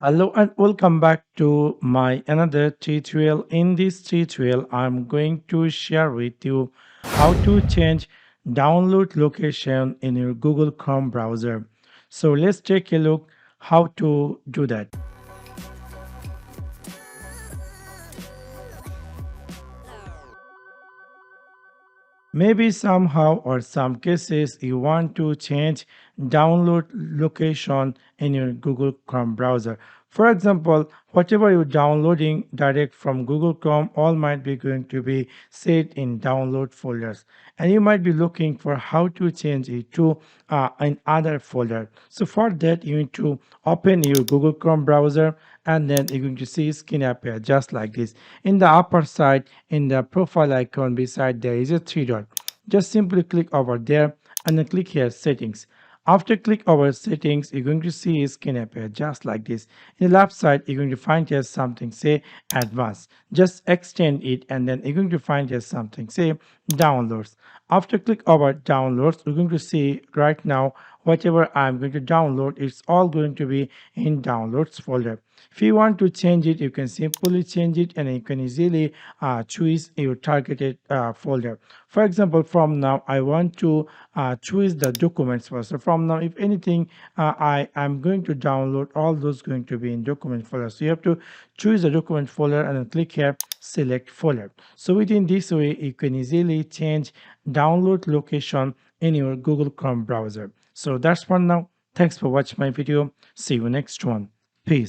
Hello and welcome back to my another tutorial. In this tutorial, I'm going to share with you how to change download location in your Google Chrome browser. So let's take a look how to do that. Maybe somehow or some cases you want to change download location in your Google Chrome browser. For example, whatever you're downloading direct from Google Chrome, all might be going to be saved in download folders. And you might be looking for how to change it to an other folder. So for that, you need to open your Google Chrome browser and then you're going to see skin appear just like this. In the upper side, in the profile icon beside there is a three dot. Just simply click over there and then click here settings. After click over settings, you're going to see a skin appear just like this. In the left side, you're going to find here something say advanced. Just extend it and then you're going to find here something say downloads. After click over downloads, you're going to see right now whatever I'm going to download, it's all going to be in downloads folder. If you want to change it, you can simply change it and you can easily choose your targeted folder. For example, from now I want to choose the documents first. So from now, if anything, I am going to download, all those going to be in document folder. So you have to choose the document folder and then click here select folder. So within this way, you can easily change download location in your Google Chrome browser. So that's for now. Thanks for watching my video. See you next one. Peace.